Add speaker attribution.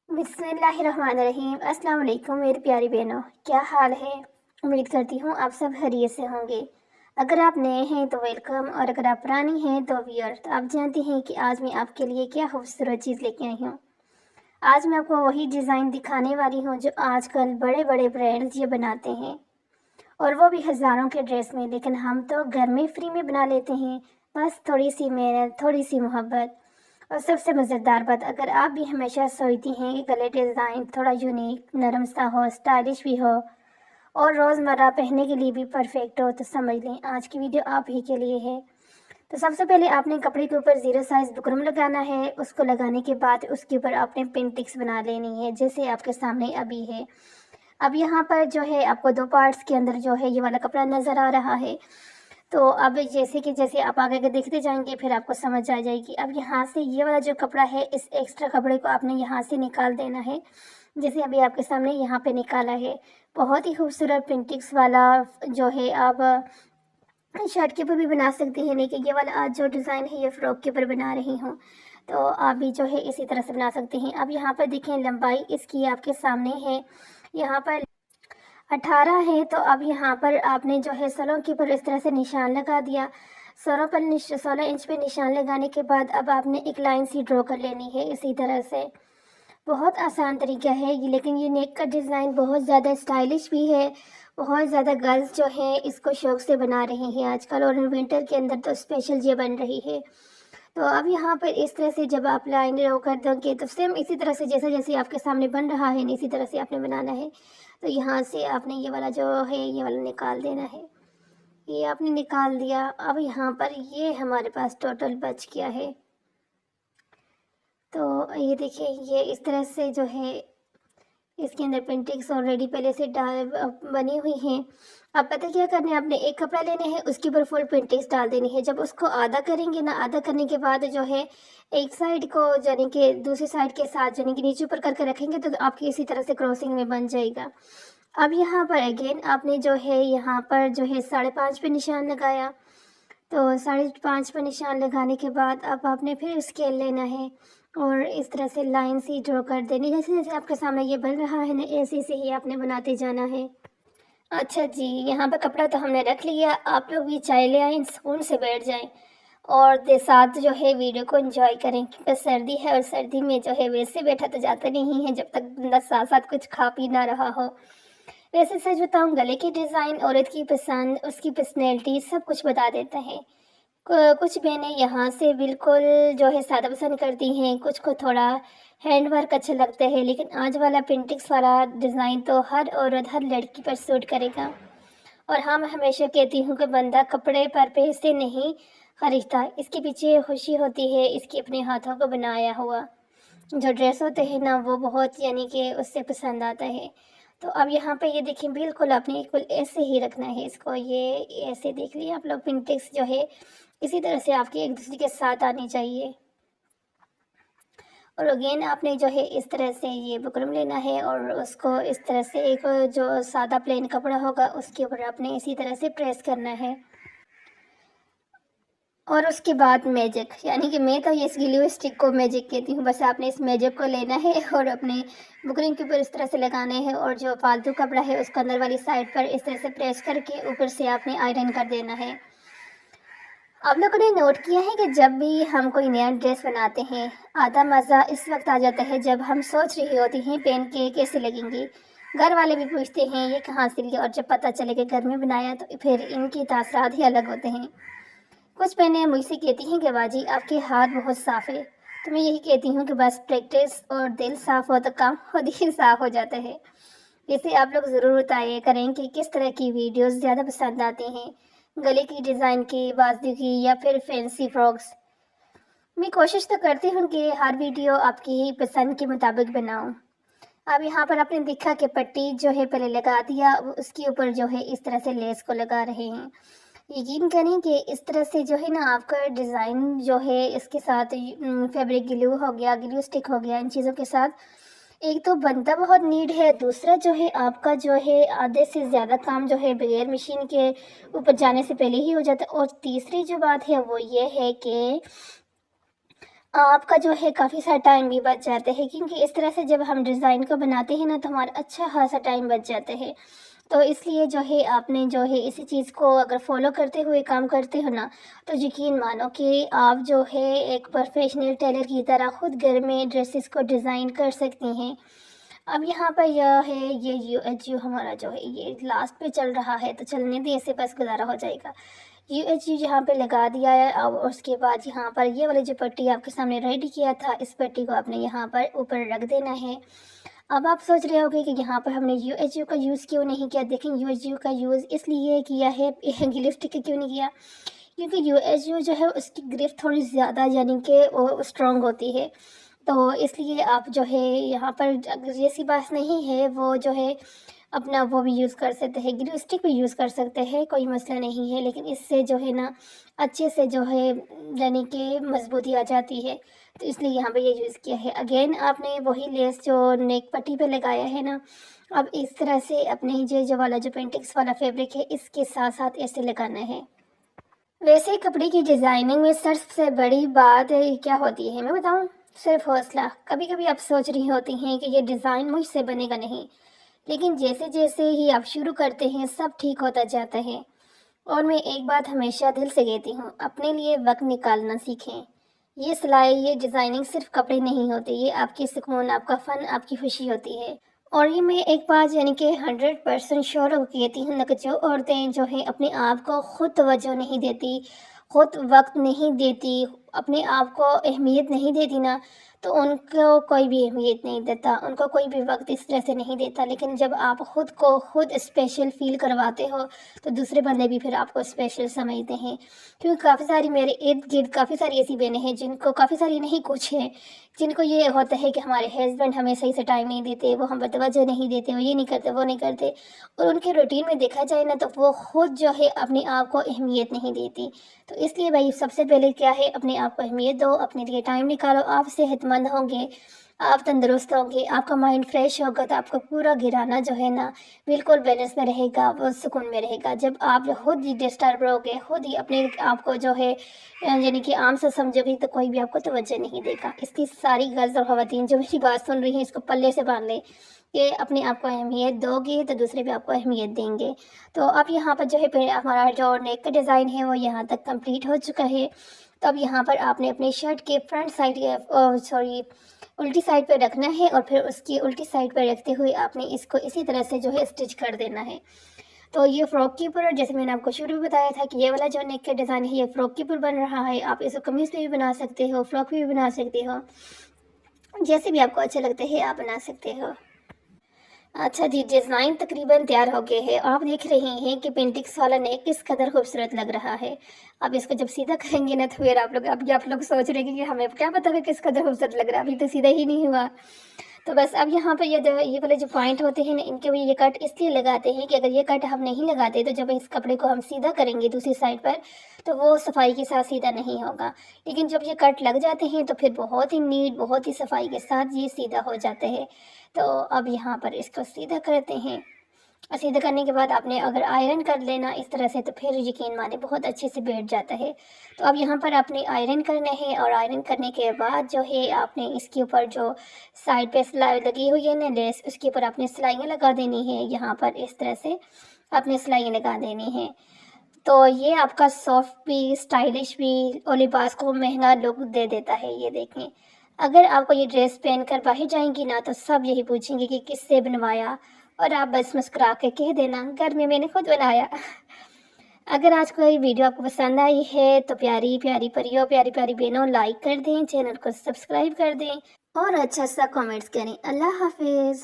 Speaker 1: बिस्मिल्लाहिर्रहमानिर्रहीम। अस्सलाम वालेकुम मेरी प्यारी बहनों, क्या हाल है। उम्मीद करती हूँ आप सब खैरियत से होंगे। अगर आप नए हैं तो वेलकम, और अगर आप पुरानी हैं तो व्यूअर। तो आप जानते हैं कि आज मैं आपके लिए क्या खूबसूरत चीज़ लेके आई हूँ। आज मैं आपको वही डिज़ाइन दिखाने वाली हूँ जो आजकल बड़े बड़े ब्रांड्स ये बनाते हैं, और वो भी हज़ारों के ड्रेस में। लेकिन हम तो घर में फ्री में बना लेते हैं, बस थोड़ी सी मेहनत, थोड़ी सी मोहब्बत। और सबसे मज़ेदार बात, अगर आप भी हमेशा सोचती हैं कि गले डिज़ाइन थोड़ा यूनिक, नरम सा हो, स्टाइलिश भी हो और रोज़मर्रा पहनने के लिए भी परफेक्ट हो, तो समझ लें आज की वीडियो आप ही के लिए है। तो सबसे पहले आपने कपड़े के ऊपर ज़ीरो साइज़ बुकरम लगाना है। उसको लगाने के बाद उसके ऊपर आपने पिन टिक्स बना लेनी है, जैसे आपके सामने अभी है। अब यहाँ पर जो है आपको दो पार्ट्स के अंदर जो है ये वाला कपड़ा नज़र आ रहा है। तो अब जैसे आप आगे आगे देखते जाएंगे फिर आपको समझ आ जाएगी। अब यहाँ से ये वाला जो कपड़ा है, इस एक्स्ट्रा कपड़े को आपने यहाँ से निकाल देना है, जैसे अभी आपके सामने यहाँ पे निकाला है। बहुत ही खूबसूरत प्रिंटिंग्स वाला जो है आप शर्ट के ऊपर भी बना सकते हैं, लेकिन ये वाला आज जो डिज़ाइन है ये फ्रॉक के ऊपर बना रही हूँ, तो आप भी जो है इसी तरह से बना सकते हैं। अब यहाँ पर देखें लंबाई इसकी आपके सामने है, यहाँ पर 18 है। तो अब यहाँ पर आपने जो है सलों के ऊपर इस तरह से निशान लगा दिया। सलों पर 16 इंच पे निशान लगाने के बाद अब आपने एक लाइन सी ड्रॉ कर लेनी है इसी तरह से। बहुत आसान तरीका है ये, लेकिन ये नेक का डिज़ाइन बहुत ज़्यादा स्टाइलिश भी है। बहुत ज़्यादा गर्ल्स जो हैं इसको शौक से बना रही हैं आजकल, और विंटर के अंदर तो स्पेशल ये बन रही है। तो अब यहाँ पर इस तरह से जब आप लाइन ड्रॉ कर दोगे तो सेम इसी तरह से जैसे जैसे आपके सामने बन रहा है इसी तरह से आपने बनाना है। तो यहाँ से आपने ये वाला जो है ये वाला निकाल देना है। ये आपने निकाल दिया। अब यहाँ पर ये हमारे पास टोटल बच गया है। तो ये देखिए ये इस तरह से जो है इसके अंदर पेंटिंग्स ऑलरेडी पहले से बनी हुई हैं। अब पता क्या करना है, आपने एक कपड़ा लेना है, उसके ऊपर फुल पेंटिंग्स डाल देनी है। जब उसको आधा करेंगे ना, आधा करने के बाद जो है एक साइड को यानी कि दूसरी साइड के साथ यानी कि नीचे ऊपर करके रखेंगे तो आपकी इसी तरह से क्रॉसिंग में बन जाएगा। अब यहाँ पर अगेन आपने जो है यहाँ पर जो है 5.5 पे निशान लगाया। तो 5.5 पे निशान लगाने के बाद अब आपने फिर स्केल लेना है और इस तरह से लाइन सी ड्रॉ कर देनी। जैसे जैसे आपके सामने ये बन रहा है ना, ऐसे से ही आपने बनाते जाना है। अच्छा जी, यहाँ पर कपड़ा तो हमने रख लिया। आप लोग भी चाय ले आएँ, सुकून से बैठ जाएं और साथ जो है वीडियो को एंजॉय करें, क्योंकि सर्दी है और सर्दी में जो है वैसे बैठा तो जाता नहीं है जब तक बंदा साथ साथ कुछ खा पी ना रहा हो। वैसे सच बताऊँ, गले की डिज़ाइन औरत की पसंद, उसकी पर्सनैलिटी सब कुछ बता देता है। कुछ बहनें यहाँ से बिल्कुल जो है सादा पसंद करती हैं, कुछ को थोड़ा हैंड वर्क अच्छा लगता है, लेकिन आज वाला पेंटिंग्स वाला डिज़ाइन तो हर औरत, हर लड़की पर सूट करेगा। और हाँ, मैं हमेशा कहती हूँ कि बंदा कपड़े पर पैसे नहीं खरीदता, इसके पीछे खुशी होती है इसकी अपने हाथों को बनाया हुआ जो ड्रेस होते हैं ना, वो बहुत यानी कि उससे पसंद आता है। तो अब यहाँ पे ये देखिए बिल्कुल आपने बिल्कुल ऐसे ही रखना है इसको। ये ऐसे देख लिया आप लोग, पिंटेक्स जो है इसी तरह से आपकी एक दूसरे के साथ आनी चाहिए। और अगेन आपने जो है इस तरह से ये बुकरम लेना है और उसको इस तरह से एक जो सादा प्लेन कपड़ा होगा उसके ऊपर आपने इसी तरह से प्रेस करना है। और उसके बाद मैजिक, यानी कि मैं तो ये इस ग्लू स्टिक को मैजिक कहती हूँ। बस आपने इस मैजिक को लेना है और अपने बुकरम के ऊपर इस तरह से लगाने हैं, और जो फालतू कपड़ा है उसको अंदर वाली साइड पर इस तरह से प्रेस करके ऊपर से आपने आयरन कर देना है। आप लोगों ने नोट किया है कि जब भी हम कोई नया ड्रेस बनाते हैं, आधा मज़ा इस वक्त आ जाता है जब हम सोच रही होती हैं पहन के कैसे लगेंगी। घर वाले भी पूछते हैं ये कहाँ से लिए, और जब पता चले कि घर में बनाया तो फिर इनके तासरात ही अलग होते हैं। कुछ बहनें मुझसे कहती हैं कि बाजी आपके हाथ बहुत साफ़ है, तो मैं यही कहती हूँ कि बस प्रैक्टिस और दिल साफ़ हो तो काम खुद ही साफ़ हो जाता है। वैसे आप लोग ज़रूर बताइए करें कि किस तरह की वीडियोस ज़्यादा पसंद आती हैं, गले की डिज़ाइन की, बाजू की, या फिर फैंसी फ्रॉक्स। मैं कोशिश तो करती हूँ कि हर वीडियो आपकी ही पसंद के मुताबिक बनाऊँ। अब यहाँ पर आपने देखा कि पट्टी जो है पहले लगा दिया, उसके ऊपर जो है इस तरह से लेस को लगा रहे हैं। यकीन करें कि इस तरह से जो है ना आपका डिज़ाइन जो है इसके साथ फैब्रिक ग्लू हो गया, ग्लू स्टिक हो गया, इन चीज़ों के साथ एक तो बनता बहुत नीट है, दूसरा जो है आपका जो है आधे से ज़्यादा काम जो है बगैर मशीन के ऊपर जाने से पहले ही हो जाता है। और तीसरी जो बात है वो ये है कि آپ کا جو ہے کافی سارا ٹائم بھی بچ جاتا ہے، کیونکہ اس طرح سے جب ہم ڈیزائن کو بناتے ہیں نا تو ہمارا اچھا خاصا ٹائم بچ جاتا ہے۔ تو اس لیے جو ہے آپ نے جو ہے اسی چیز کو اگر فالو کرتے ہوئے کام کرتے ہو نا، تو یقین مانو کہ آپ جو ہے ایک پروفیشنل ٹیلر کی طرح خود گھر میں ڈریسز کو ڈیزائن کر سکتی ہیں۔ اب یہاں پر یہ ہے، یہ یو ایچ یو ہمارا جو ہے یہ لاسٹ پہ چل رہا ہے، تو چلنے دیں، اسے بس گزارا ہو جائے گا۔ یو ایچ یو یہاں پہ لگا دیا ہے، اور اس کے بعد یہاں پر یہ والی جو پٹی آپ کے سامنے ریڈی کیا تھا، اس پٹی کو آپ نے یہاں پر اوپر رکھ دینا ہے۔ اب آپ سوچ رہے ہوگے کہ یہاں پر ہم نے یو ایچ یو کا یوز کیوں نہیں کیا؟ دیکھیں، یو ایچ یو کا یوز اس لیے کیا ہے لپسٹک کیوں نہیں کیا؟ کیونکہ یو ایچ یو جو ہے اس کی گرفت تھوڑی زیادہ یعنی کہ وہ اسٹرانگ ہوتی ہے، تو اس لیے آپ جو ہے یہاں پر اگر ایسی بات نہیں ہے، وہ جو ہے اپنا وہ بھی یوز کر سکتے ہیں، گلو اسٹک بھی یوز کر سکتے ہیں، کوئی مسئلہ نہیں ہے، لیکن اس سے جو ہے نا اچھے سے جو ہے یعنی کہ مضبوطی آ جاتی ہے، تو اس لیے یہاں پہ یہ یوز کیا ہے۔ اگین آپ نے وہی لیس جو نیک پٹی پہ لگایا ہے نا، اب اس طرح سے اپنے یہ جو والا جو پینٹکس والا فیبرک ہے، اس کے ساتھ ساتھ ایسے لگانا ہے۔ ویسے کپڑے کی ڈیزائننگ میں سب سے بڑی بات کیا ہوتی ہے میں بتاؤں؟ صرف حوصلہ۔ کبھی کبھی آپ سوچ رہی ہوتی ہیں کہ یہ ڈیزائن مجھ سے بنے گا نہیں، لیکن جیسے جیسے ہی آپ شروع کرتے ہیں سب ٹھیک ہوتا جاتا ہے۔ اور میں ایک بات ہمیشہ دل سے کہتی ہوں، اپنے لیے وقت نکالنا سیکھیں۔ یہ سلائی، یہ ڈیزائننگ صرف کپڑے نہیں ہوتے، یہ آپ کی سکون، آپ کا فن، آپ کی خوشی ہوتی ہے۔ اور یہ میں ایک بات یعنی کہ 100% شور ہو کہتی ہوں نا، کہ جو عورتیں جو ہیں اپنے آپ کو خود توجہ نہیں دیتی، خود وقت نہیں دیتی، اپنے آپ کو اہمیت نہیں دیتی نا، تو ان کو کوئی بھی اہمیت نہیں دیتا، ان کو کوئی بھی وقت اس طرح سے نہیں دیتا۔ لیکن جب آپ خود کو خود اسپیشل فیل کرواتے ہو تو دوسرے بندے بھی پھر آپ کو اسپیشل سمجھتے ہیں۔ کیونکہ کافی ساری میرے ارد گرد کافی ساری ایسی بہنیں ہیں جن کو، کافی ساری نہیں کچھ ہیں، جن کو یہ ہوتا ہے کہ ہمارے ہسبینڈ ہمیں صحیح سے ٹائم نہیں دیتے، وہ ہم پر توجہ نہیں دیتے، وہ یہ نہیں کرتے، وہ نہیں کرتے، اور ان کے روٹین میں دیکھا جائے نا تو وہ خود جو ہے اپنے آپ کو اہمیت نہیں دیتی۔ تو اس لیے بھائی سب سے پہلے کیا ہے، اپنے آپ کو اہمیت دو، اپنے لیے ٹائم نکالو، آپ صحت مند ہوں گے، آپ تندرست ہوں گے، آپ کا مائنڈ فریش ہوگا، تو آپ کا پورا گھرانہ جو ہے نا بالکل بیلنس میں رہے گا، وہ سکون میں رہے گا۔ جب آپ خود ہی ڈسٹرب رہو گے، خود ہی اپنے آپ کو جو ہے یعنی کہ عام سے سمجھو گی، تو کوئی بھی آپ کو توجہ نہیں دے گا۔ اس کی ساری غرض اور خواتین جو میری بات سن رہی ہیں اس کو پلے سے باندھ لیں کہ اپنے آپ کو اہمیت دو گے تو دوسرے بھی آپ کو اہمیت دیں گے۔ تو اب یہاں پر جو ہے ہمارا جو نیک کا ڈیزائن ہے وہ یہاں تک کمپلیٹ ہو چکا ہے۔ تو اب یہاں پر آپ نے اپنے شرٹ کے فرنٹ سائڈ الٹی سائڈ پہ رکھنا ہے، اور پھر اس کی الٹی سائڈ پہ رکھتے ہوئے آپ نے اس کو اسی طرح سے جو ہے اسٹچ کر دینا ہے۔ تو یہ فراک کے اوپر، جیسے میں نے آپ کو شروع میں بتایا تھا کہ یہ والا جو نیک کا ڈیزائن ہے یہ فراک کے اوپر بن رہا ہے، آپ اس کو قمیض پہ بھی بنا سکتے ہو، فراک پہ بھی بنا سکتے ہو، جیسے بھی آپ کو اچھا لگتا ہے آپ بنا سکتے ہو۔ اچھا جی، ڈیزائن تقریباً تیار ہو گئے ہے۔ آپ دیکھ رہے ہیں کہ پینٹکس والا نیک کس قدر خوبصورت لگ رہا ہے۔ اب اس کو جب سیدھا کریں گے نا تو پھر آپ لوگ سوچ رہے ہیں کہ ہمیں کیا پتا کہ کس قدر خوبصورت لگ رہا ہے، ابھی تو سیدھا ہی نہیں ہوا۔ تو بس اب یہاں پہ یہ والے جو پوائنٹ ہوتے ہیں نا، ان کے بھی یہ کٹ اس لیے لگاتے ہیں کہ اگر یہ کٹ ہم نہیں لگاتے تو جب اس کپڑے کو ہم سیدھا کریں گے دوسری سائڈ پر تو وہ صفائی کے ساتھ سیدھا نہیں ہوگا، لیکن جب یہ کٹ لگ جاتے ہیں تو پھر بہت ہی نیٹ، بہت ہی صفائی کے ساتھ یہ سیدھا ہو جاتا ہے۔ تو اب یہاں پر اس کو سیدھا کرتے ہیں، اور سیدھا کرنے کے بعد آپ نے اگر آئرن کر لینا اس طرح سے تو پھر یقین مانے بہت اچھے سے بیٹھ جاتا ہے۔ تو اب یہاں پر آپ نے آئرن کرنا ہے، اور آئرن کرنے کے بعد جو ہے آپ نے اس کے اوپر جو سائڈ پہ سلائی لگی ہوئی ہے نا لیس، اس کے اوپر آپ نے سلائیاں لگا دینی ہے، یہاں پر اس طرح سے آپ نے سلائیاں لگا دینی ہیں۔ تو یہ آپ کا سافٹ بھی، اسٹائلش بھی، اور لباس کو مہنگا لک دے دیتا ہے۔ یہ دیکھیں، اگر آپ کو یہ ڈریس پہن کر باہر جائیں گی نا تو سب یہی پوچھیں گے کہ کس سے بنوایا، اور آپ بس مسکرا کے کہہ دینا گھر میں نے خود بنایا۔ اگر آج کوئی ویڈیو آپ کو پسند آئی ہے تو پیاری پیاری پریوں، پیاری پیاری بہنوں، لائک کر دیں، چینل کو سبسکرائب کر دیں، اور اچھا سا کامنٹس کریں۔ اللہ حافظ۔